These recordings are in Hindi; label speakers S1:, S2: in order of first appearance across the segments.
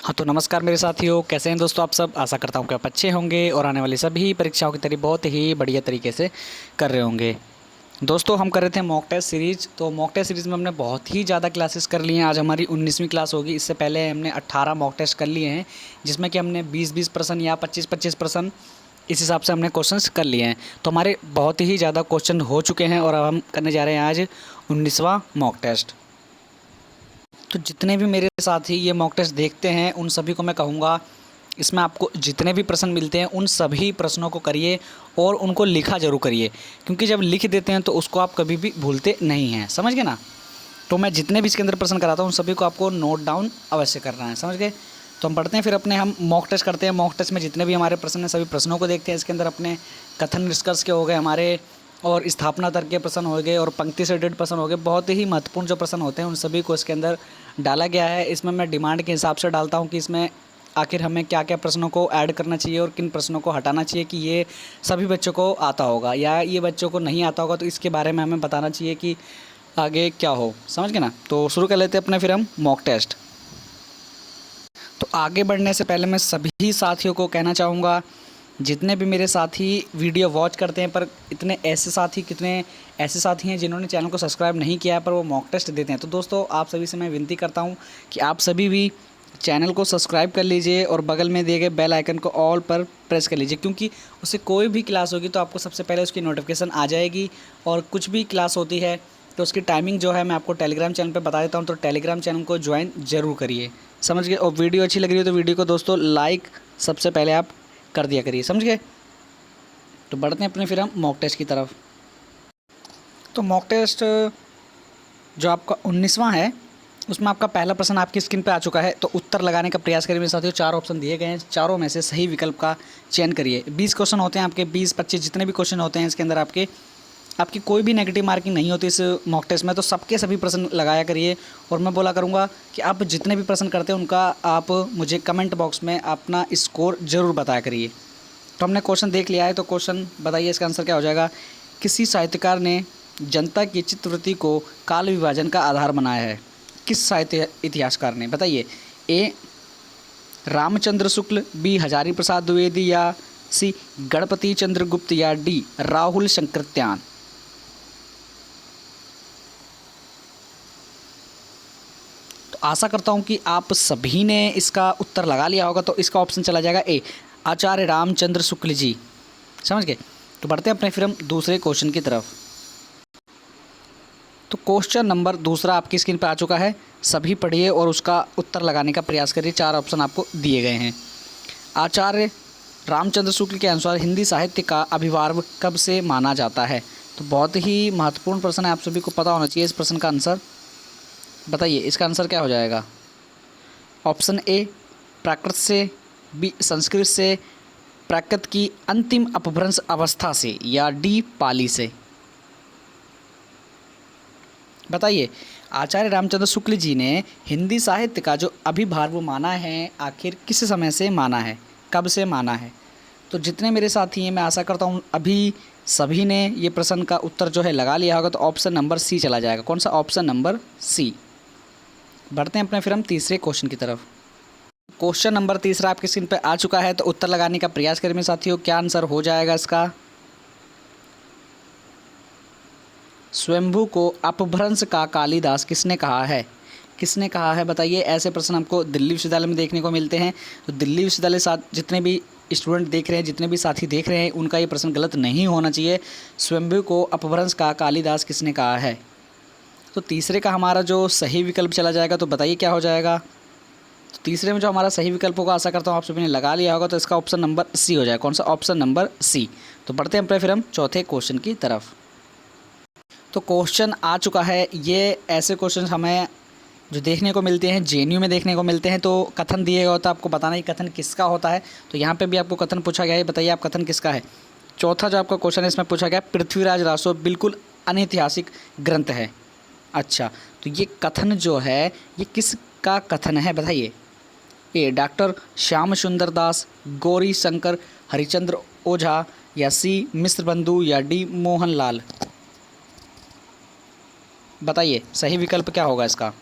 S1: हाँ तो नमस्कार मेरे साथियों, कैसे हैं दोस्तों आप सब। आशा करता हूँ कि आप अच्छे होंगे और आने वाली सभी परीक्षाओं की तैयारी बहुत ही बढ़िया तरीके से कर रहे होंगे। दोस्तों हम कर रहे थे मॉक टेस्ट सीरीज। तो मॉक टेस्ट सीरीज़ में हमने बहुत ही ज़्यादा क्लासेस कर लिए हैं। आज हमारी 19वीं क्लास होगी। इससे पहले हमने 18 मॉक टेस्ट कर लिए हैं, जिसमें कि हमने 20-20% या 25-25% इस हिसाब से हमने क्वेश्चंस कर लिए हैं। तो हमारे बहुत ही ज़्यादा क्वेश्चन हो चुके हैं और अब हम करने जा रहे हैं आज 19वां मॉक टेस्ट। तो जितने भी मेरे साथी ये मॉक टेस्ट देखते हैं उन सभी को मैं कहूँगा, इसमें आपको जितने भी प्रश्न मिलते हैं उन सभी प्रश्नों को करिए और उनको लिखा ज़रूर करिए, क्योंकि जब लिख देते हैं तो उसको आप कभी भी भूलते नहीं हैं। समझ गए ना। तो मैं जितने भी इसके अंदर प्रश्न कराता हूँ उन सभी को आपको नोट डाउन अवश्य करना है। समझ गए। तो हम पढ़ते हैं, फिर अपने हम मॉक टेस्ट करते हैं। मॉक टेस्ट में जितने भी हमारे प्रश्न हैं सभी प्रश्नों को देखते हैं। इसके अंदर अपने कथन निष्कर्ष के हो गए हमारे, और स्थापना तर्क के प्रश्न हो गए, और पंक्ति से रिलेटेड प्रश्न हो गए। बहुत ही महत्वपूर्ण जो प्रश्न होते हैं उन सभी को इसके अंदर डाला गया है। इसमें मैं डिमांड के हिसाब से डालता हूँ कि इसमें आखिर हमें क्या क्या प्रश्नों को ऐड करना चाहिए और किन प्रश्नों को हटाना चाहिए कि ये सभी बच्चों को आता होगा या ये बच्चों को नहीं आता होगा, तो इसके बारे में हमें बताना चाहिए कि आगे क्या हो। समझ गए ना। तो शुरू कर लेते हैं अपने फिर हम मॉक टेस्ट। तो आगे बढ़ने से पहले मैं सभी साथियों को कहना चाहूँगा, जितने भी मेरे साथी वीडियो वॉच करते हैं, पर कितने ऐसे साथी हैं जिन्होंने चैनल को सब्सक्राइब नहीं किया है पर वो मॉक टेस्ट देते हैं। तो दोस्तों आप सभी से मैं विनती करता हूं कि आप सभी भी चैनल को सब्सक्राइब कर लीजिए और बगल में दिए गए बेल आइकन को ऑल पर प्रेस कर लीजिए, क्योंकि उससे कोई भी क्लास होगी तो आपको सबसे पहले उसकी नोटिफिकेशन आ जाएगी। और कुछ भी क्लास होती है तो उसकी टाइमिंग जो है मैं आपको टेलीग्राम चैनल पर बता देता हूँ, तो टेलीग्राम चैनल को ज्वाइन ज़रूर करिए। समझ गए। और वीडियो अच्छी लग रही है तो वीडियो को दोस्तों लाइक सबसे पहले आप कर दिया करिए। समझ गए। तो बढ़ते हैं अपने फिर हम मॉक टेस्ट की तरफ। तो मॉक टेस्ट जो आपका 19वां है उसमें आपका पहला प्रश्न आपकी स्क्रीन पे आ चुका है। तो उत्तर लगाने का प्रयास करिए मेरे साथियों। 4 ऑप्शन दिए गए हैं, चारों में से सही विकल्प का चयन करिए। 20 क्वेश्चन होते हैं आपके, 20-25 जितने भी क्वेश्चन होते हैं इसके अंदर आपकी कोई भी नेगेटिव मार्किंग नहीं होती इस मॉक टेस्ट में। तो सबके सभी प्रश्न लगाया करिए। और मैं बोला करूँगा कि आप जितने भी प्रश्न करते हैं उनका आप मुझे कमेंट बॉक्स में अपना स्कोर ज़रूर बताया करिए। तो हमने क्वेश्चन देख लिया है, तो क्वेश्चन बताइए इसका आंसर क्या हो जाएगा। किसी साहित्यकार ने जनता की चित्तवृत्ति को काल विभाजन का आधार बनाया है। किस साहित्य इतिहासकार ने, बताइए। ए रामचंद्र शुक्ल, बी हजारी प्रसाद द्विवेदी, या सी गणपति चंद्रगुप्त, या डी राहुल शंकरत्यान। तो आशा करता हूँ कि आप सभी ने इसका उत्तर लगा लिया होगा। तो इसका ऑप्शन चला जाएगा ए, आचार्य रामचंद्र शुक्ल जी। समझ गए। तो बढ़ते हैं अपने फिर हम दूसरे क्वेश्चन की तरफ। तो क्वेश्चन नंबर दूसरा आपकी स्क्रीन पर आ चुका है, सभी पढ़िए और उसका उत्तर लगाने का प्रयास करिए। 4 ऑप्शन आपको दिए गए हैं। आचार्य रामचंद्र शुक्ल के अनुसार हिंदी साहित्य का अभिभाव कब से माना जाता है। तो बहुत ही महत्वपूर्ण प्रश्न है, आप सभी को पता होना चाहिए इस प्रश्न का आंसर। बताइए इसका आंसर क्या हो जाएगा। ऑप्शन ए प्राकृत से, बी संस्कृत से, प्राकृत की अंतिम अपभ्रंश अवस्था से, या डी पाली से। बताइए आचार्य रामचंद्र शुक्ल जी ने हिंदी साहित्य का जो अभिभाव माना है आखिर किस समय से माना है, कब से माना है। तो जितने मेरे साथी हैं मैं आशा करता हूँ अभी सभी ने ये प्रश्न का उत्तर जो है लगा लिया होगा। तो ऑप्शन नंबर सी चला जाएगा। कौन सा, ऑप्शन नंबर सी। बढ़ते हैं अपने फिर हम तीसरे क्वेश्चन की तरफ। क्वेश्चन नंबर तीसरा आपकी स्क्रीन पर आ चुका है। तो उत्तर लगाने का प्रयास करें मेरे साथियों, क्या आंसर हो जाएगा इसका। स्वयंभू को अपभ्रंश का कालिदास किसने कहा है, किसने कहा है बताइए। ऐसे प्रश्न आपको दिल्ली विश्वविद्यालय में देखने को मिलते हैं। तो दिल्ली विश्वविद्यालय साथ जितने भी स्टूडेंट देख रहे हैं, जितने भी साथी देख रहे हैं, उनका ये प्रश्न गलत नहीं होना चाहिए। स्वयंभू को अपभ्रंश का कालिदास किसने कहा है। तो तीसरे का हमारा जो सही विकल्प चला जाएगा। तो बताइए क्या हो जाएगा। तो तीसरे में जो हमारा सही विकल्प होगा, आशा करता हूँ आप सभी ने लगा लिया होगा। तो इसका ऑप्शन नंबर सी हो जाएगा। कौन सा, ऑप्शन नंबर सी। तो बढ़ते हैं फिर हम चौथे क्वेश्चन की तरफ। तो क्वेश्चन आ चुका है। ये ऐसे क्वेश्चन हमें जो देखने को मिलते हैं जेएनयू में देखने को मिलते हैं। तो कथन दिए गया होता है, आपको बताना ही कथन किसका होता है। तो यहाँ पे भी आपको कथन पूछा गया है, बताइए आप कथन किसका है। चौथा जो आपका क्वेश्चन है इसमें पूछा गया पृथ्वीराज रासो बिल्कुल अनैतिहासिक ग्रंथ है। अच्छा, तो ये कथन जो है ये किसका कथन है बताइए। ए डॉक्टर श्याम सुंदर दास, गौरी शंकर हरिचंद्र ओझा, या सी मिश्र बंधु, या डी मोहन लाल। बताइए सही विकल्प क्या होगा इसका।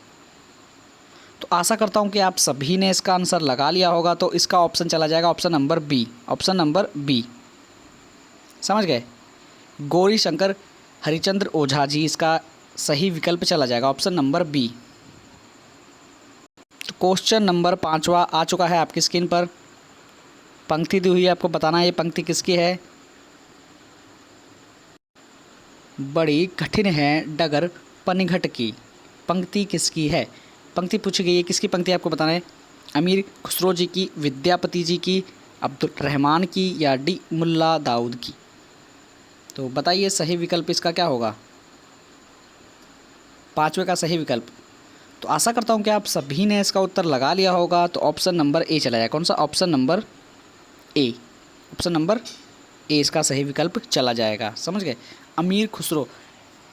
S1: तो आशा करता हूँ कि आप सभी ने इसका आंसर लगा लिया होगा। तो इसका ऑप्शन चला जाएगा option number B. Option number B, समझ गए। गौरी शंकर हरिचंद्र ओझा जी इसका सही विकल्प चला जाएगा ऑप्शन नंबर बी। तो क्वेश्चन नंबर 5वां आ चुका है आपकी स्क्रीन पर। पंक्ति दी हुई है, आपको बताना है ये पंक्ति किसकी है। बड़ी कठिन है डगर पनघट की, पंक्ति किसकी है। पंक्ति पूछी गई है, किसकी पंक्ति आपको बताना है। अमीर खुसरो जी की, विद्यापति जी की, अब्दुल रहमान की या डी मुल्ला दाऊद की। तो बताइए सही विकल्प इसका क्या होगा, 5वें का सही विकल्प। तो आशा करता हूँ कि आप सभी ने इसका उत्तर लगा लिया होगा। तो ऑप्शन नंबर ए चला जाए। कौन सा, ऑप्शन नंबर ए। ऑप्शन नंबर ए इसका सही विकल्प चला जाएगा, समझ गए। अमीर खुसरो,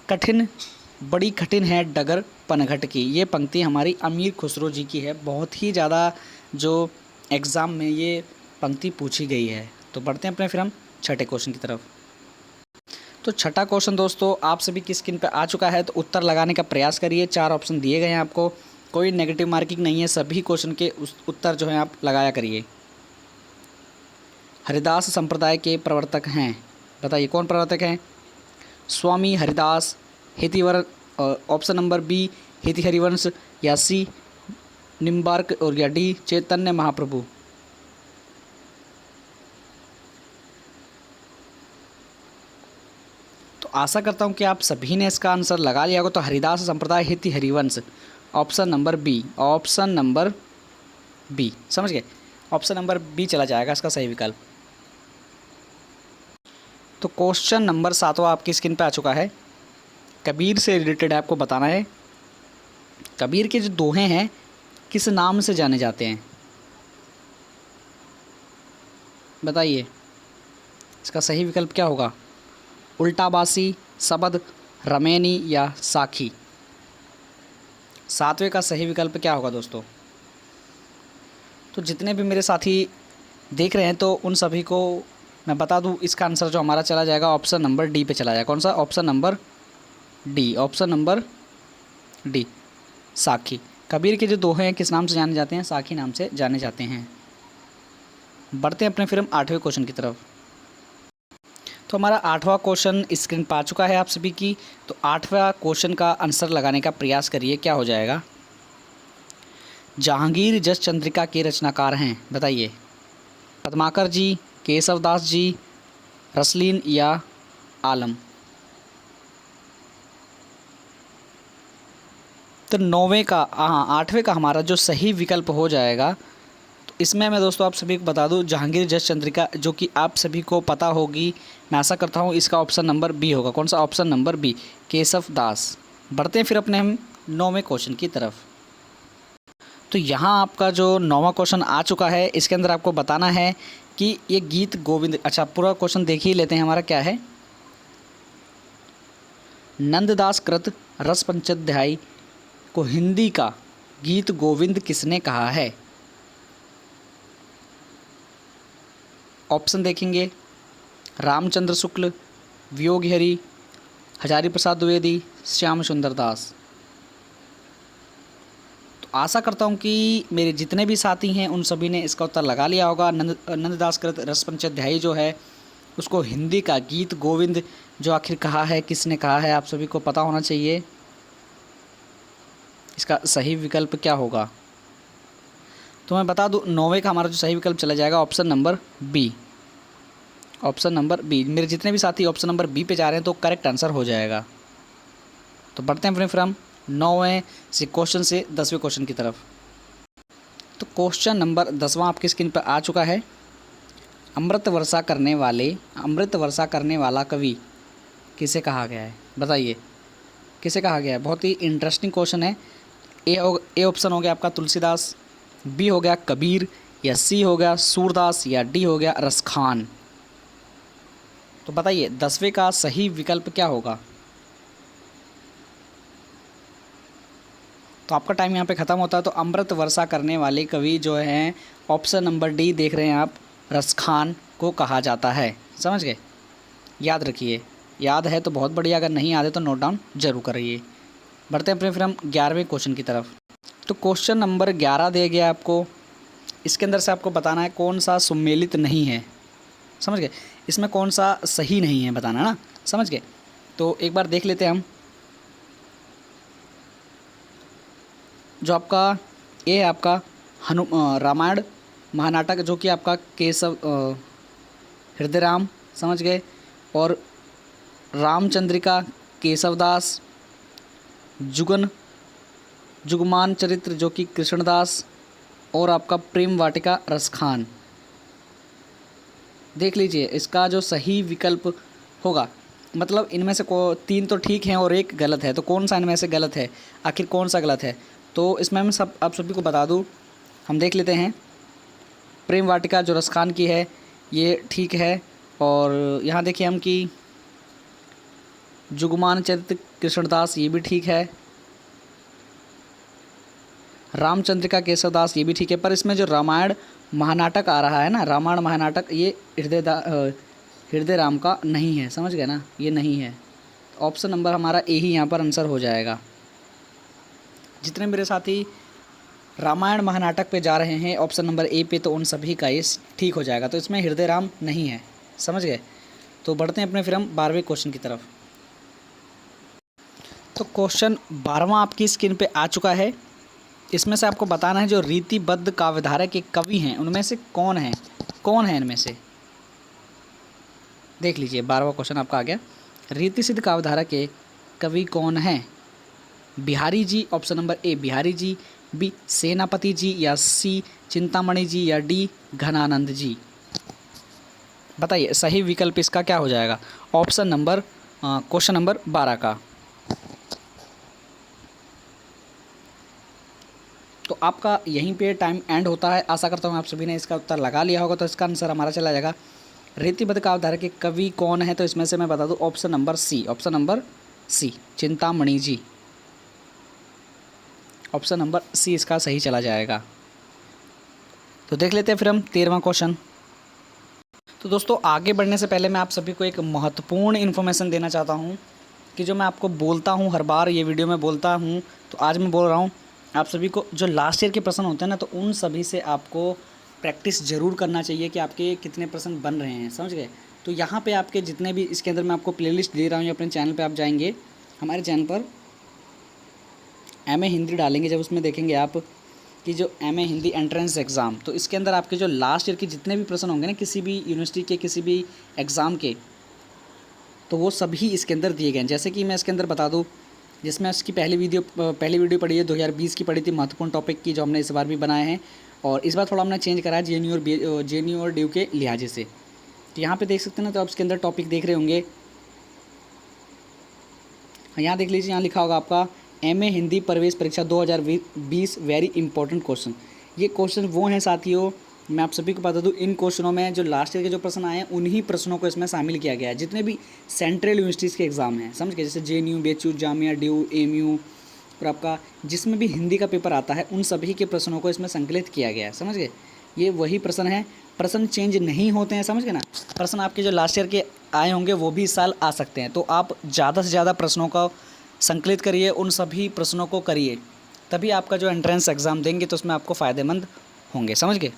S1: कठिन, बड़ी कठिन है डगर पनघट की, ये पंक्ति हमारी अमीर खुसरो जी की है। बहुत ही ज़्यादा जो एग्ज़ाम में ये पंक्ति पूछी गई है। तो बढ़ते हैं अपने फिर हम छठे क्वेश्चन की तरफ। तो छठा क्वेश्चन दोस्तों आप सभी की स्क्रीन पर आ चुका है। तो उत्तर लगाने का प्रयास करिए। 4 ऑप्शन दिए गए हैं आपको, कोई नेगेटिव मार्किंग नहीं है। सभी क्वेश्चन के उत्तर जो हैं आप लगाया करिए। हरिदास संप्रदाय के प्रवर्तक हैं, बताइए कौन प्रवर्तक हैं। स्वामी हरिदास, हेतिवर, ऑप्शन नंबर बी हेति हरिवंश, या सी निम्बार्क, और या डी चैतन्य महाप्रभु। तो आशा करता हूँ कि आप सभी ने इसका आंसर लगा लिया होगा। तो हरिदास संप्रदाय हेति Harivansh, option number B. Option number B, समझ गए। ऑप्शन नंबर बी चला जाएगा इसका सही विकल्प। तो क्वेश्चन नंबर 7वां आपकी स्क्रीन पे आ चुका है। कबीर से रिलेटेड आपको बताना है। कबीर के जो दोहे हैं किस नाम से जाने जाते हैं, बताइए इसका सही विकल्प क्या होगा। उल्टाबासी, सबद, रमैनी या साखी। 7वें का सही विकल्प क्या होगा दोस्तों। तो जितने भी मेरे साथी देख रहे हैं तो उन सभी को मैं बता दूं, इसका आंसर जो हमारा चला जाएगा ऑप्शन नंबर डी पे चला जाएगा। कौन सा, option number D. Option number D, साखी। कबीर के जो दोहे हैं किस नाम से जाने जाते हैं, साखी नाम से जाने जाते हैं। बढ़ते हैं अपने फिर हम 8वें क्वेश्चन की तरफ। तो हमारा 8वां क्वेश्चन स्क्रीन पर आ चुका है आप सभी की। तो 8वां क्वेश्चन का आंसर लगाने का प्रयास करिए, क्या हो जाएगा। जहांगीर जस चंद्रिका के रचनाकार हैं, बताइए। पद्माकर जी, केशवदास जी, रसलीन या आलम। तो 9वें का, हाँ 8वें का हमारा जो सही विकल्प हो जाएगा। तो इसमें मैं दोस्तों आप सभी को बता दूं, जहांगीर जस चंद्रिका जो कि आप सभी को पता होगी, मैं आशा करता हूं इसका ऑप्शन नंबर बी होगा। कौन सा, ऑप्शन नंबर बी, केशवदास। बढ़ते हैं फिर अपने हम 9वें क्वेश्चन की तरफ। तो यहाँ आपका जो 9वां क्वेश्चन आ चुका है, इसके अंदर आपको बताना है कि ये गीत गोविंद, अच्छा पूरा क्वेश्चन देख ही लेते हैं हमारा क्या है। नंददास कृत रस पंचाध्यायी को हिंदी का गीत गोविंद किसने कहा है। ऑप्शन देखेंगे, रामचंद्र शुक्ल, वियोगहरि, हजारी प्रसाद द्विवेदी, श्याम सुंदर दास। तो आशा करता हूँ कि मेरे जितने भी साथी हैं उन सभी ने इसका उत्तर लगा लिया होगा। नंददास कृत रस पंचाध्यायी जो है उसको हिंदी का गीत गोविंद जो आखिर कहा है, किसने कहा है, आप सभी को पता होना चाहिए। इसका सही विकल्प क्या होगा। तो मैं बता दूं 9वें का हमारा जो सही विकल्प चला जाएगा option number B. Option number B. मेरे जितने भी साथी ऑप्शन नंबर बी पे जा रहे हैं तो करेक्ट आंसर हो जाएगा। तो बढ़ते हैं फिर हम 9वें से क्वेश्चन से 10वें क्वेश्चन की तरफ। तो क्वेश्चन नंबर 10वां आपकी स्क्रीन पर आ चुका है। अमृत वर्षा करने वाला कवि किसे कहा गया है, बताइए किसे कहा गया है। बहुत ही इंटरेस्टिंग क्वेश्चन है। ए ऑप्शन हो गया आपका तुलसीदास, बी हो गया कबीर, या सी हो गया सूरदास, या डी हो गया रसखान। तो बताइए 10वें का सही विकल्प क्या होगा। तो आपका टाइम यहाँ पे ख़त्म होता है। तो अमृत वर्षा करने वाले कवि जो हैं ऑप्शन नंबर डी देख रहे हैं आप, रसखान को कहा जाता है। समझ गए, याद रखिए। याद है तो बहुत बढ़िया, अगर नहीं याद है तो नोट डाउन जरूर करिए। बढ़ते हैं फिर हम 11वें क्वेश्चन की तरफ। तो क्वेश्चन नंबर 11 दिया गया आपको। इसके अंदर से आपको बताना है कौन सा सुमेलित नहीं है, समझ गए। इसमें कौन सा सही नहीं है बताना ना, समझ गए। तो एक बार देख लेते हैं हम। जो आपका ये है आपका रामायण महानाटक, जो कि आपका केशव हृदय राम, समझ गए। और रामचंद्रिका केशवदास, जुगन जुगमान चरित्र जो कि कृष्णदास, और आपका प्रेम वाटिका रसखान। देख लीजिए इसका जो सही विकल्प होगा, मतलब इनमें से को 3 तो ठीक हैं और एक गलत है, तो कौन सा इनमें से गलत है, आखिर कौन सा गलत है। तो इसमें मैं आप सभी को बता दूं, हम देख लेते हैं। प्रेम वाटिका जो रसखान की है ये ठीक है, और यहाँ देखिए हम कि जुगमान चरित्र कृष्णदास ये भी ठीक है, रामचंद्रिका केशवदास ये भी ठीक है। पर इसमें जो रामायण महानाटक आ रहा है ना, रामायण महानाटक, ये हृदय राम का नहीं है, समझ गए ना, ये नहीं है। ऑप्शन नंबर हमारा ए ही यहाँ पर आंसर हो जाएगा। जितने मेरे साथी रामायण महानाटक पे जा रहे हैं ऑप्शन नंबर ए पे, तो उन सभी का ये ठीक हो जाएगा। तो इसमें हृदय राम नहीं है, समझ गए। तो बढ़ते हैं अपने फिर हम 12वें क्वेश्चन की तरफ। तो क्वेश्चन 12वां आपकी स्क्रीन पे आ चुका है। इसमें से आपको बताना है जो रीतिबद्ध काव्यधारा के कवि हैं उनमें से कौन है इनमें से। देख लीजिए 12वां क्वेश्चन आपका आ गया। रीति सिद्ध काव्यधारा के कवि कौन हैं? Bihari ji, option number A Bihari ji, B Senapati ji, या सी चिंतामणि जी, या डी घनानंद जी। बताइए सही विकल्प इसका क्या हो जाएगा, ऑप्शन नंबर क्वेश्चन नंबर 12 का। तो आपका यहीं पे टाइम एंड होता है। आशा करता हूँ आप सभी ने इसका उत्तर लगा लिया होगा। तो इसका आंसर हमारा चला जाएगा रीतिबद्ध काव्यधारा के कवि कौन है। तो इसमें से मैं बता दूँ ऑप्शन नंबर सी चिंतामणि जी। ऑप्शन नंबर सी इसका सही चला जाएगा। तो देख लेते हैं फिर हम 13वां क्वेश्चन। तो दोस्तों आगे बढ़ने से पहले मैं आप सभी को एक महत्वपूर्ण इन्फॉर्मेशन देना चाहता हूँ कि जो मैं आपको बोलता हूँ हर बार ये वीडियो में बोलता हूँ, तो आज मैं बोल रहा हूँ आप सभी को। जो लास्ट ईयर के प्रश्न होते हैं ना, तो उन सभी से आपको प्रैक्टिस ज़रूर करना चाहिए कि आपके कितने प्रश्न बन रहे हैं, समझ गए। तो यहाँ पे आपके जितने भी इसके अंदर मैं आपको प्लेलिस्ट दे रहा हूँ, अपने चैनल पे आप जाएंगे, हमारे चैनल पर MA हिंदी डालेंगे, जब उसमें देखेंगे आप कि जो MA हिंदी एंट्रेंस एग्ज़ाम, तो इसके अंदर आपके जो लास्ट ईयर के जितने भी प्रश्न होंगे ना, किसी भी यूनिवर्सिटी के किसी भी एग्ज़ाम के, तो वो सभी इसके अंदर दिए गए हैं। जैसे कि मैं इसके अंदर बता दूँ, जिसमें उसकी पहली वीडियो पड़ी है 2020 की पड़ी थी, महत्वपूर्ण टॉपिक की, जो हमने इस बार भी बनाए हैं। और इस बार थोड़ा हमने चेंज करा है JNU और DU के लिहाजे से। तो यहाँ पे देख सकते हैं ना, तो आप इसके अंदर टॉपिक देख रहे होंगे। यहाँ देख लीजिए, यहाँ लिखा होगा आपका MA हिंदी प्रवेश परीक्षा 2020 वेरी इंपॉर्टेंट क्वेश्चन। ये क्वेश्चन वो हैं साथियों, मैं आप सभी को बता दूँ, इन क्वेश्चनों में जो लास्ट ईयर के जो प्रश्न आए हैं उन्हीं प्रश्नों को इसमें शामिल किया गया है। जितने भी सेंट्रल यूनिवर्सिटीज़ के एग्ज़ाम हैं, समझ गए, जैसे JNU, BHU, Jamia, DU, AMU, और आपका जिसमें भी हिंदी का पेपर आता है, उन सभी के प्रश्नों को इसमें संकलित किया गया है, समझ गए। ये वही प्रश्न है, प्रश्न चेंज नहीं होते हैं, समझ गए ना। प्रश्न आपके जो लास्ट ईयर के आए होंगे वो भी इस साल आ सकते हैं। तो आप ज़्यादा से ज़्यादा प्रश्नों का संकलित करिए, उन सभी प्रश्नों को करिए, तभी आपका जो एंट्रेंस एग्ज़ाम देंगे तो उसमें आपको फ़ायदेमंद होंगे, समझ गए।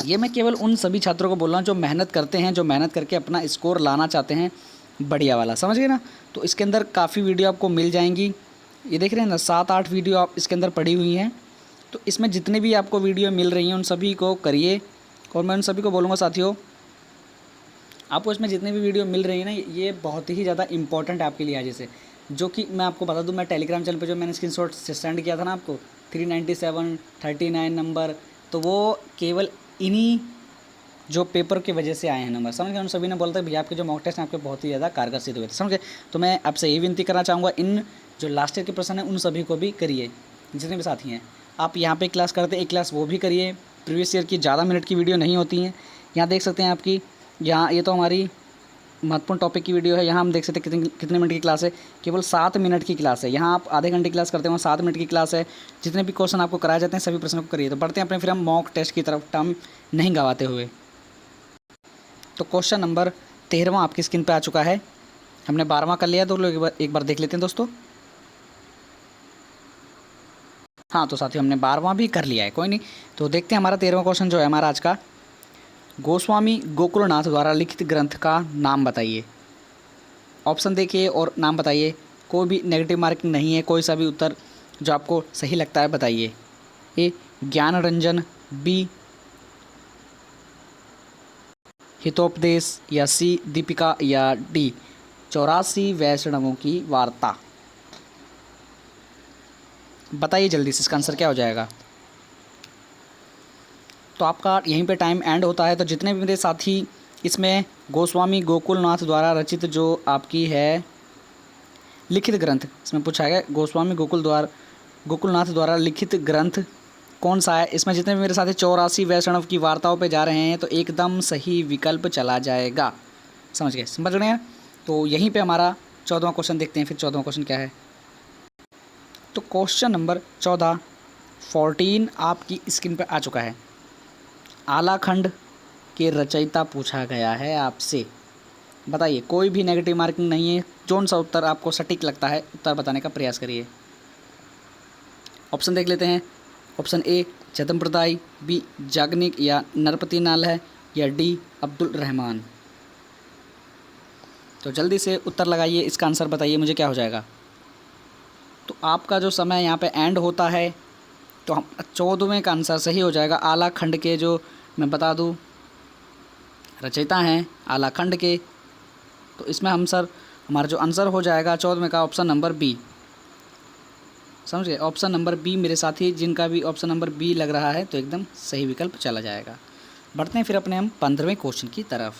S1: ये मैं केवल उन सभी छात्रों को बोल रहा हूँ जो मेहनत करते हैं, जो मेहनत करके अपना स्कोर लाना चाहते हैं बढ़िया वाला, समझ गए ना। तो इसके अंदर काफ़ी वीडियो आपको मिल जाएंगी, ये देख रहे हैं ना, 7-8 वीडियो आप इसके अंदर पड़ी हुई हैं। तो इसमें जितने भी आपको वीडियो मिल रही हैं उन सभी को करिए। और मैं उन सभी को बोलूँगा साथियों, आपको इसमें जितने भी वीडियो मिल रही है ना, ये बहुत ही ज़्यादा इंपॉर्टेंट है आपके लिए। जैसे जो कि मैं आपको बता दूं, मैं टेलीग्राम चैनल पे जो मैंने स्क्रीनशॉट सेंड किया था ना आपको, 397 39 नंबर, तो वो केवल इन्हीं जो पेपर की वजह से आए हैं नंबर, समझ गए। उन सभी ने बोला था भैया आपके जो मॉक टेस्ट हैं आपके बहुत ही ज़्यादा कारगर सिद्ध हुए थे, समझ गए। तो मैं आपसे ये विनती करना चाहूँगा, इन जो लास्ट ईयर के प्रश्न हैं उन सभी को भी करिए, जितने भी साथी हैं। आप यहाँ पे क्लास करते एक क्लास वो भी करिए। प्रीवियस ईयर की ज़्यादा मिनट की वीडियो नहीं होती हैं। यहाँ देख सकते हैं आपकी, यहाँ ये तो हमारी महत्वपूर्ण टॉपिक की वीडियो है। यहाँ हम देख सकते हैं कितने मिनट की क्लास है, केवल 7 मिनट की क्लास है। यहाँ आप आधे घंटे की क्लास करते हैं, 7 मिनट की क्लास है। जितने भी क्वेश्चन आपको कराए जाते हैं सभी प्रश्नों को करिए। तो बढ़ते हैं अपने फिर हम मॉक टेस्ट की तरफ, टाइम नहीं गवाते हुए। तो क्वेश्चन नंबर 13वां आपकी स्क्रीन पे आ चुका है। हमने 12वां कर लिया, तो लोग एक बार देख लेते हैं दोस्तों। हाँ तो साथियों हमने 12वां भी कर लिया है, कोई नहीं। तो देखते हैं हमारा 13वां क्वेश्चन जो है हमारा आज का, गोस्वामी गोकुलनाथ द्वारा लिखित ग्रंथ का नाम बताइए। ऑप्शन देखिए और नाम बताइए। कोई भी नेगेटिव मार्किंग नहीं है, कोई सा भी उत्तर जो आपको सही लगता है बताइए। ए ज्ञान रंजन, बी हितोपदेश, या सी दीपिका, या डी 84 वैष्णवों की वार्ता। बताइए जल्दी से इसका आंसर क्या हो जाएगा। तो आपका यहीं पे टाइम एंड होता है। तो जितने भी मेरे साथी इसमें गोस्वामी गोकुलनाथ द्वारा रचित जो आपकी है लिखित ग्रंथ, इसमें पूछा गया गोस्वामी गोकुलनाथ द्वारा लिखित ग्रंथ कौन सा है, इसमें जितने भी मेरे साथी 84 वैष्णव की वार्ताओं पे जा रहे हैं तो एकदम सही विकल्प चला जाएगा। समझ गए हैं। तो यहीं पे हमारा 14वां क्वेश्चन देखते हैं। फिर 14वां क्वेश्चन क्या है। तो क्वेश्चन नंबर 14 आपकी स्क्रीन पर आ चुका है। आलाखंड के रचयिता पूछा गया है आपसे। बताइए, कोई भी नेगेटिव मार्किंग नहीं है, कौन सा उत्तर आपको सटीक लगता है उत्तर बताने का प्रयास करिए। ऑप्शन देख लेते हैं। ऑप्शन ए चतम्प्रदाय, बी जागनिक या नरपति नाल है, या डी अब्दुल रहमान। तो जल्दी से उत्तर लगाइए, इसका आंसर बताइए मुझे क्या हो जाएगा। तो आपका जो समय यहाँ पे एंड होता है, तो हम 14वें का आंसर सही हो जाएगा। आलाखंड के जो मैं बता दूँ रचयिता हैं आलाखंड के, तो इसमें हम सर हमारा जो आंसर हो जाएगा 14वें का ऑप्शन नंबर बी। समझ गए, ऑप्शन नंबर बी मेरे साथी जिनका भी ऑप्शन नंबर बी लग रहा है तो एकदम सही विकल्प चला जाएगा। बढ़ते हैं फिर अपने हम 15वें क्वेश्चन की तरफ।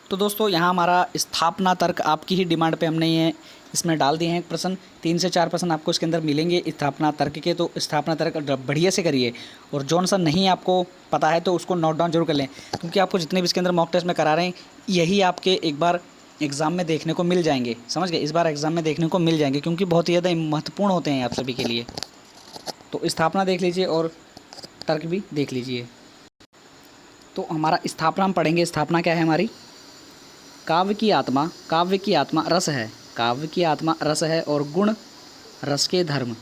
S1: तो दोस्तों यहाँ हमारा स्थापना तर्क आपकी ही डिमांड पे हमने ये इसमें डाल दिए हैं प्रश्न। 3 से 4 प्रश्न आपको इसके अंदर मिलेंगे स्थापना तर्क के। तो स्थापना तर्क बढ़िया से करिए, और जौन सा नहीं आपको पता है तो उसको नोट डाउन जरूर कर लें, क्योंकि आपको जितने भी इसके अंदर मॉक टेस्ट में करा रहे हैं यही आपके एक बार एग्ज़ाम में देखने को मिल जाएंगे। समझ गए, इस बार एग्ज़ाम में देखने को मिल जाएंगे, क्योंकि बहुत ही ज़्यादा महत्वपूर्ण होते हैं आप सभी के लिए। तो स्थापना देख लीजिए और तर्क भी देख लीजिए। तो हमारा स्थापना हम पढ़ेंगे। स्थापना क्या है हमारी, काव्य की आत्मा रस है। काव्य की आत्मा रस है और गुण रस के धर्म।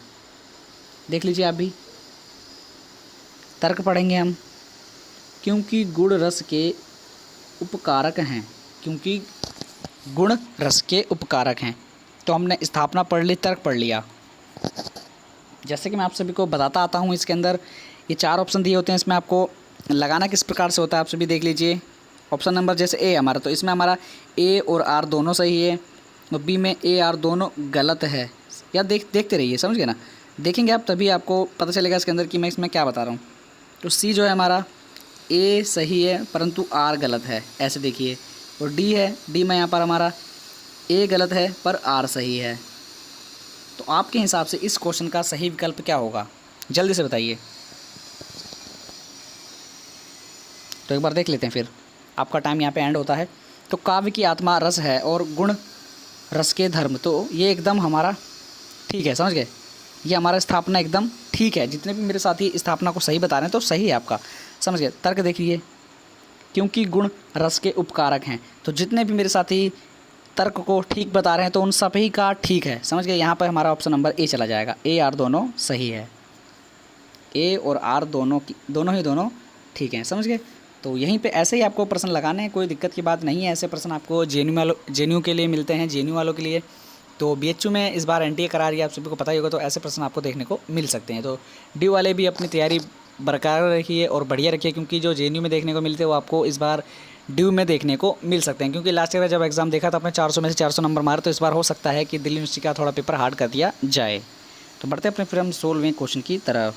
S1: देख लीजिए आप भी। तर्क पढ़ेंगे हम, क्योंकि गुण रस के उपकारक हैं। क्योंकि गुण रस के उपकारक हैं। तो हमने स्थापना पढ़ ली, तर्क पढ़ लिया। जैसे कि मैं आप सभी को बताता आता हूँ, इसके अंदर ये 4 ऑप्शन दिए होते हैं। इसमें आपको लगाना किस प्रकार से होता है आप सभी देख लीजिए। ऑप्शन नंबर जैसे ए हमारा, तो इसमें हमारा ए और आर दोनों सही है, और बी में ए आर दोनों गलत है। या देखते रहिए, समझ गए ना। देखेंगे आप तभी आपको पता चलेगा इसके अंदर कि मैं इसमें क्या बता रहा हूँ। तो सी जो है हमारा ए सही है परंतु आर गलत है, ऐसे देखिए। और डी है, डी में यहाँ पर हमारा ए गलत है पर आर सही है। तो आपके हिसाब से इस क्वेश्चन का सही विकल्प क्या होगा, जल्दी से बताइए। तो एक बार देख लेते हैं, फिर आपका टाइम यहाँ पे एंड होता है। तो काव्य की आत्मा रस है और गुण रस के धर्म, तो ये एकदम हमारा ठीक है। समझ गए, ये हमारा स्थापना एकदम ठीक है। जितने भी मेरे साथी स्थापना को सही बता रहे हैं तो सही है आपका। समझ गए। तर्क देखिए, क्योंकि गुण रस के उपकारक हैं। तो जितने भी मेरे साथी तर्क को ठीक बता रहे हैं तो उन सभी का ठीक है। समझ गए। यहाँ पर हमारा ऑप्शन नंबर ए चला जाएगा। ए आर दोनों सही है, ए और आर दोनों ठीक हैं। समझ गए। तो यहीं पे ऐसे ही आपको प्रश्न लगाने हैं, कोई दिक्कत की बात नहीं है। ऐसे प्रश्न आपको जेएनयू के लिए मिलते हैं, जेएनयू वालों के लिए। तो बीएचयू में इस बार एनटीए करा रही है, आप सभी को पता ही होगा। तो ऐसे प्रश्न आपको देखने को मिल सकते हैं। तो डी वाले भी अपनी तैयारी बरकरार रखिए और बढ़िया रखिए, क्योंकि जो जेएनयू में देखने को मिलते हैं वो आपको इस बार ड्यू में देखने को मिल सकते हैं। क्योंकि लास्ट ईयर जब एग्ज़ाम देखा था आपने 400 में से 400 नंबर मारे, तो इस बार हो सकता है कि दिल्ली यूनिवर्सिटी का थोड़ा पेपर हार्ड कर दिया जाए। तो बढ़ते अपने फिर हम 16वें क्वेश्चन की तरफ।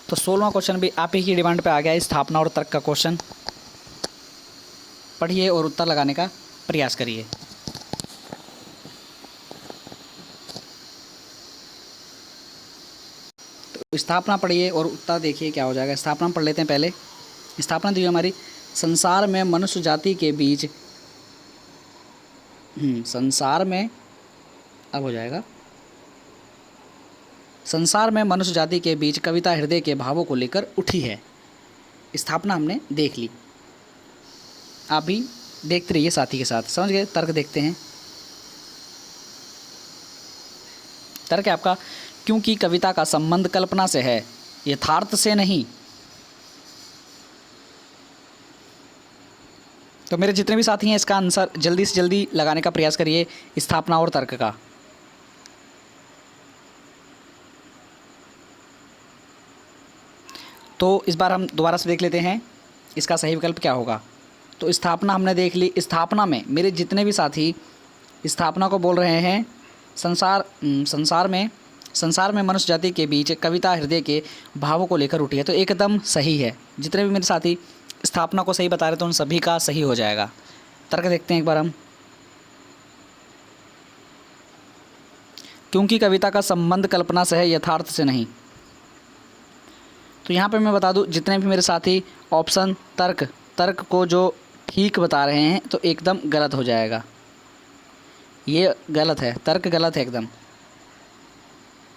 S1: तो 16वां क्वेश्चन भी आप ही की डिमांड पे आ गया है, स्थापना और तर्क का क्वेश्चन। पढ़िए और उत्तर लगाने का प्रयास करिए। तो स्थापना पढ़िए और उत्तर देखिए क्या हो जाएगा। स्थापना पढ़ लेते हैं पहले। स्थापना दी हमारी, संसार में मनुष्य जाति के बीच संसार में अब हो जाएगा, संसार में मनुष्य जाति के बीच कविता हृदय के भावों को लेकर उठी है। स्थापना हमने देख ली, आप भी देखते रहिए साथी के साथ। समझ गए। तर्क देखते हैं। तर्क है आपका, क्योंकि कविता का संबंध कल्पना से है, यथार्थ से नहीं। तो मेरे जितने भी साथी हैं इसका आंसर जल्दी से जल्दी लगाने का प्रयास करिए, स्थापना और तर्क का। तो इस बार हम दोबारा से देख लेते हैं इसका सही विकल्प क्या होगा। तो स्थापना हमने देख ली। स्थापना में मेरे जितने भी साथी स्थापना को बोल रहे हैं संसार में मनुष्य जाति के बीच कविता हृदय के भावों को लेकर उठी है, तो एकदम सही है। जितने भी मेरे साथी स्थापना को सही बता रहे तो उन सभी का सही हो जाएगा। तर्क देखते हैं एक बार हम। क्योंकि कविता का संबंध कल्पना से है, यथार्थ से नहीं। तो यहाँ पे मैं बता दूँ जितने भी मेरे साथी ऑप्शन तर्क को जो ठीक बता रहे हैं तो एकदम गलत हो जाएगा। ये गलत है, तर्क गलत है एकदम।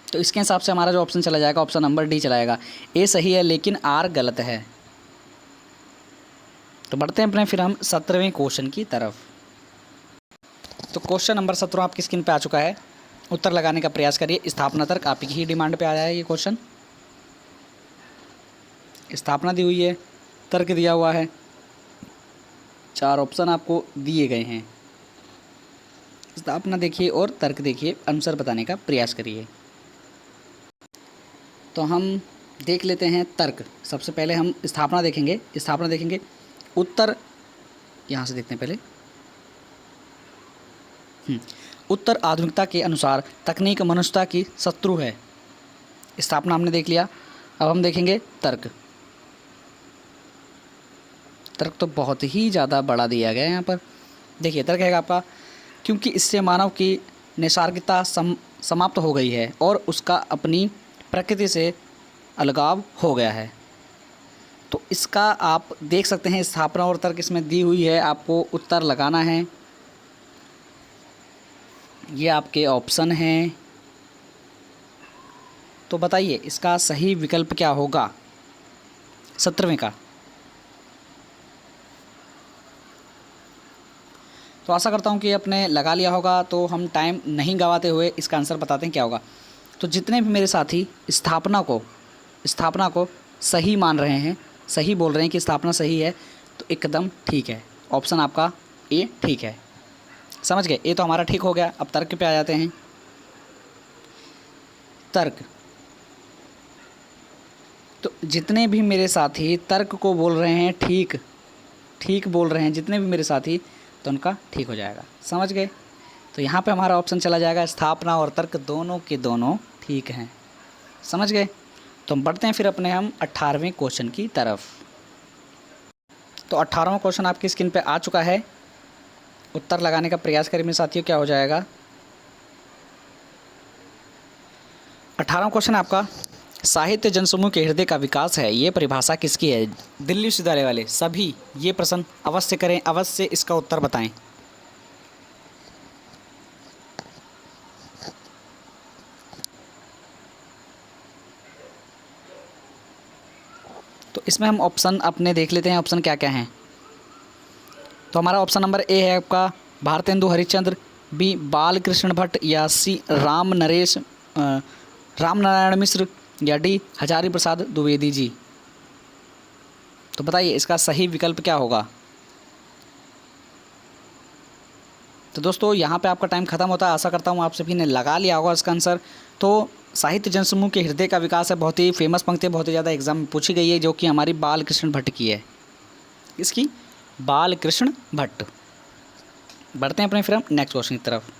S1: तो इसके हिसाब से हमारा जो ऑप्शन चला जाएगा ऑप्शन नंबर डी चलाएगा। ए सही है लेकिन आर गलत है। तो बढ़ते हैं अपने फिर हम 17वें क्वेश्चन की तरफ। तो क्वेश्चन नंबर 17 आपकी स्क्रीन पे आ चुका है। उत्तर लगाने का प्रयास करिए। स्थापना तर्क आपकी ही डिमांड पे आया है ये क्वेश्चन। स्थापना दी हुई है, तर्क दिया हुआ है, 4 ऑप्शन आपको दिए गए हैं। स्थापना देखिए और तर्क देखिए, आंसर बताने का प्रयास करिए। तो हम देख लेते हैं तर्क। सबसे पहले हम स्थापना देखेंगे। उत्तर यहाँ से देखते हैं पहले। उत्तर आधुनिकता के अनुसार तकनीक मनुष्यता की शत्रु है। स्थापना हमने देख लिया। अब हम देखेंगे तर्क। तर्क तो बहुत ही ज़्यादा बड़ा दिया गया है यहाँ पर। देखिए तर्क है आपका, क्योंकि इससे मानव की नैसर्गिकता समाप्त हो गई है और उसका अपनी प्रकृति से अलगाव हो गया है। तो इसका आप देख सकते हैं स्थापना और तर्क इसमें दी हुई है, आपको उत्तर लगाना है। ये आपके ऑप्शन हैं। तो बताइए इसका सही विकल्प क्या होगा 17वें का। तो आशा करता हूँ कि आपने लगा लिया होगा। तो हम टाइम नहीं गवाते हुए इसका आंसर बताते हैं क्या होगा। तो जितने भी मेरे साथी स्थापना को सही मान रहे हैं, सही बोल रहे हैं कि स्थापना सही है, तो एकदम ठीक है। ऑप्शन आपका ए ठीक है। समझ गए, ए तो हमारा ठीक हो गया। अब तर्क पे आ जाते हैं। तर्क, तो जितने भी मेरे साथी तर्क को बोल रहे हैं ठीक बोल रहे हैं, जितने भी मेरे साथी, तो उनका ठीक हो जाएगा। समझ गए। तो यहाँ पे हमारा ऑप्शन चला जाएगा स्थापना और तर्क दोनों के दोनों ठीक हैं। समझ गए। तो हम बढ़ते हैं फिर अपने हम 18वें क्वेश्चन की तरफ। तो 18वां क्वेश्चन आपकी स्क्रीन पे आ चुका है। उत्तर लगाने का प्रयास करिए मेरे साथियों, क्या हो जाएगा। 18वां क्वेश्चन आपका, साहित्य जनसमूह के हृदय का विकास है, ये परिभाषा किसकी है। दिल्ली विश्वविद्यालय वाले सभी ये प्रश्न अवश्य करें, अवश्य इसका उत्तर बताएं। तो इसमें हम ऑप्शन अपने देख लेते हैं, ऑप्शन क्या क्या हैं। तो हमारा ऑप्शन नंबर ए है आपका भारतेंदु हरिश्चंद्र, बी बालकृष्ण भट्ट, या सी राम नारायण मिश्र, या डी हजारी प्रसाद द्विवेदी जी। तो बताइए इसका सही विकल्प क्या होगा। तो दोस्तों यहाँ पे आपका टाइम ख़त्म होता है। आशा करता हूँ आप सभी ने लगा लिया होगा इसका आंसर। तो साहित्य जनसमूह के हृदय का विकास है, बहुत ही फेमस पंक्ति, बहुत ही ज़्यादा एग्जाम में पूछी गई है, जो कि हमारी बालकृष्ण भट्ट की है। इसकी बालकृष्ण भट्ट। बढ़ते हैं अपने फिर हम नेक्स्ट क्वेश्चन की तरफ।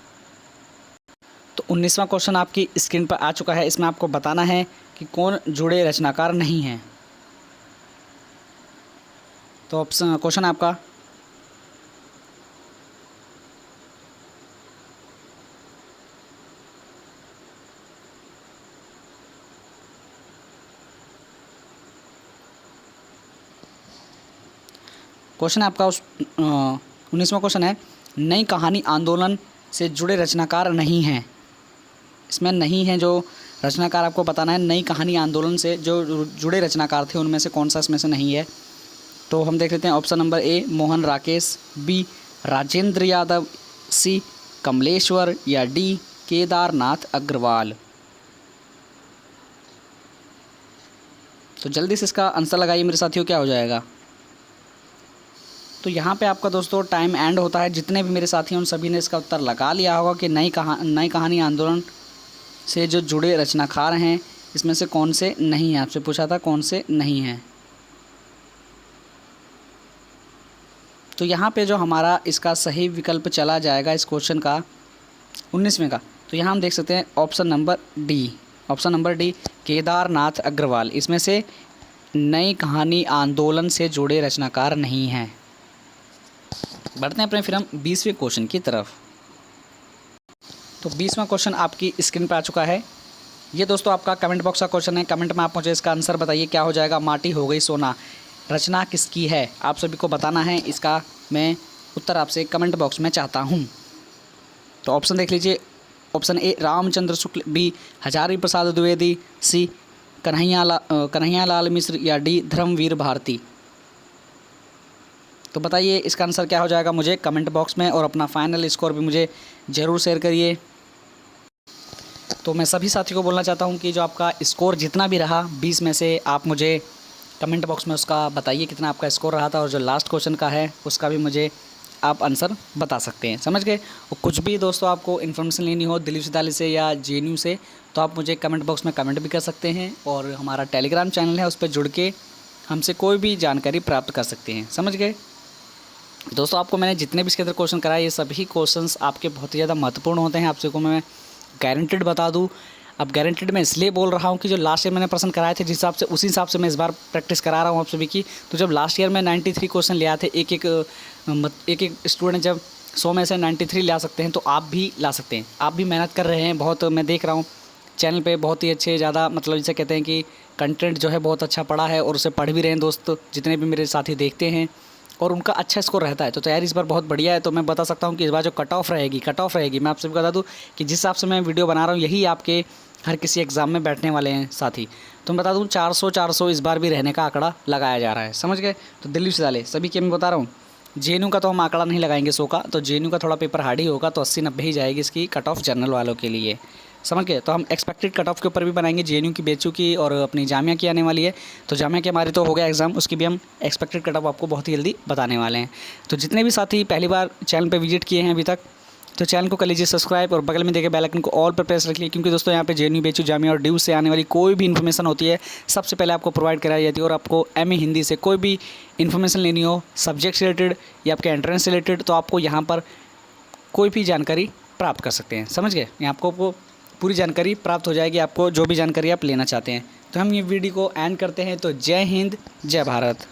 S1: तो 19वां क्वेश्चन आपकी स्क्रीन पर आ चुका है। इसमें आपको बताना है कि कौन जुड़े रचनाकार नहीं हैं। तो ऑप्शन क्वेश्चन आपका, क्वेश्चन आपका 19वां क्वेश्चन है, नई कहानी आंदोलन से जुड़े रचनाकार नहीं हैं। इसमें नहीं है जो रचनाकार आपको बताना है। नई कहानी आंदोलन से जो जुड़े रचनाकार थे उनमें से कौन सा इसमें से नहीं है। तो हम देख लेते हैं option number A Mohan Rakesh, B Rajendra Yadav, C Kamleshwar, या डी केदारनाथ अग्रवाल। तो जल्दी से इसका आंसर लगाइए मेरे साथियों, क्या हो जाएगा। तो यहाँ पे आपका दोस्तों टाइम एंड होता है। जितने भी मेरे साथी हैं उन सभी ने इसका उत्तर लगा लिया होगा कि नई कहानी आंदोलन से जो जुड़े रचनाकार हैं इसमें से कौन से नहीं हैं। आपसे पूछा था कौन से नहीं हैं। तो यहाँ पे जो हमारा इसका सही विकल्प चला जाएगा इस क्वेश्चन का 19वें का, तो यहाँ हम देख सकते हैं option number D Kedarnath Agrawal. इसमें से नई कहानी आंदोलन से जुड़े रचनाकार नहीं हैं। बढ़ते हैं अपने फिर हम 20वें क्वेश्चन की तरफ। तो 20वां क्वेश्चन आपकी स्क्रीन पर आ चुका है। ये दोस्तों आपका कमेंट बॉक्स का क्वेश्चन है। कमेंट में आप मुझे इसका आंसर बताइए, क्या हो जाएगा। माटी हो गई सोना रचना किसकी है, आप सभी को बताना है। इसका मैं उत्तर आपसे कमेंट बॉक्स में चाहता हूँ। तो ऑप्शन देख लीजिए। Option A Ramchandra Shukla, B Hazari Prasad Dwivedi, C Kanhaiya Lal Mishra या डी धर्मवीर भारती। तो बताइए इसका आंसर क्या हो जाएगा मुझे कमेंट बॉक्स में, और अपना फाइनल स्कोर भी मुझे ज़रूर शेयर करिए। तो मैं सभी साथियों को बोलना चाहता हूं कि जो आपका स्कोर जितना भी रहा 20 में से, आप मुझे कमेंट बॉक्स में उसका बताइए कितना आपका स्कोर रहा था, और जो लास्ट क्वेश्चन का है उसका भी मुझे आप आंसर बता सकते हैं। समझ गए। और कुछ भी दोस्तों आपको इन्फॉर्मेशन लेनी हो दिलीप सिताली से या जेएनयू से, तो आप मुझे कमेंट बॉक्स में कमेंट भी कर सकते हैं, और हमारा टेलीग्राम चैनल है उस पर जुड़ के हमसे कोई भी जानकारी प्राप्त कर सकते हैं। समझ गए दोस्तों। आपको मैंने जितने भी इसके अंदर क्वेश्चन कराए ये सभी क्वेश्चंस आपके बहुत ही ज़्यादा महत्वपूर्ण होते हैं। आपसे को मैं गारंटेड बता दूं। अब गारंटेड मैं इसलिए बोल रहा हूं कि जो लास्ट ईयर मैंने प्रश्न कराए थे जिस हिसाब से, उसी हिसाब से मैं इस बार प्रैक्टिस करा रहा हूं आप सभी की। तो जब लास्ट ईयर में 93 क्वेश्चन ले आए थे, एक स्टूडेंट जब 100 में से 93 ला सकते हैं, तो आप भी ला सकते हैं। आप भी मेहनत कर रहे हैं बहुत, मैं देख रहा हूँ चैनल पे बहुत ही अच्छे ज़्यादा, मतलब जिसे कहते हैं कि कंटेंट जो है बहुत अच्छा पड़ा है, और उसे पढ़ भी रहे हैं दोस्त जितने भी मेरे साथी देखते हैं, और उनका अच्छा स्कोर रहता है। तो तैयारी इस बार बहुत बढ़िया है। तो मैं बता सकता हूँ कि इस बार जो कट ऑफ रहेगी, मैं आप सभी को बता दूँ कि जिस हिसाब से मैं वीडियो बना रहा हूँ यही आपके हर किसी एग्ज़ाम में बैठने वाले हैं साथी। तो मैं बता दूँ 400 इस बार भी रहने का आंकड़ा लगाया जा रहा है। समझ गए। तो दिल्ली से डाले सभी के मैं बता रहा हूँ। जेएनयू का तो हम आंकड़ा नहीं लगाएंगे 100 का, तो जेएनयू का थोड़ा पेपर हार्ड ही होगा, तो 80-90 ही जाएगी इसकी कट ऑफ जनरल वालों के लिए। समझ गए। तो हम एक्सपेक्टेड कट ऑफ के ऊपर भी बनाएंगे, जेएनयू की, बीएचयू की और अपनी जामिया की आने वाली है। तो जामिया के हमारे तो हो गया एग्ज़ाम, उसकी भी हम एक्सपेक्टेड कट ऑफ आपको बहुत ही जल्दी बताने वाले हैं। तो जितने भी साथी पहली बार चैनल पे विजिट किए हैं अभी तक, तो चैनल को कर लीजिए सब्सक्राइब, और बगल में देखे बेल आइकन को ऑल पर प्रेस रख लीजिए, क्योंकि दोस्तों यहाँ पे जेएनयू, बीएचयू, जामिया और ड्यू से आने वाली कोई भी इन्फॉर्मेशन होती है सबसे पहले आपको प्रोवाइड कराई जाती है। और आपको एमए हिंदी से कोई भी इन्फॉर्मेशन लेनी हो सब्जेक्ट से रिलेटेड या आपके एंट्रेंस से रिलेटेड, तो आपको यहाँ पर कोई भी जानकारी प्राप्त कर सकते हैं। समझ गए। यहाँ आपको पूरी जानकारी प्राप्त हो जाएगी, आपको जो भी जानकारी आप लेना चाहते हैं। तो हम ये वीडियो को एंड करते हैं। तो जय हिंद, जय भारत।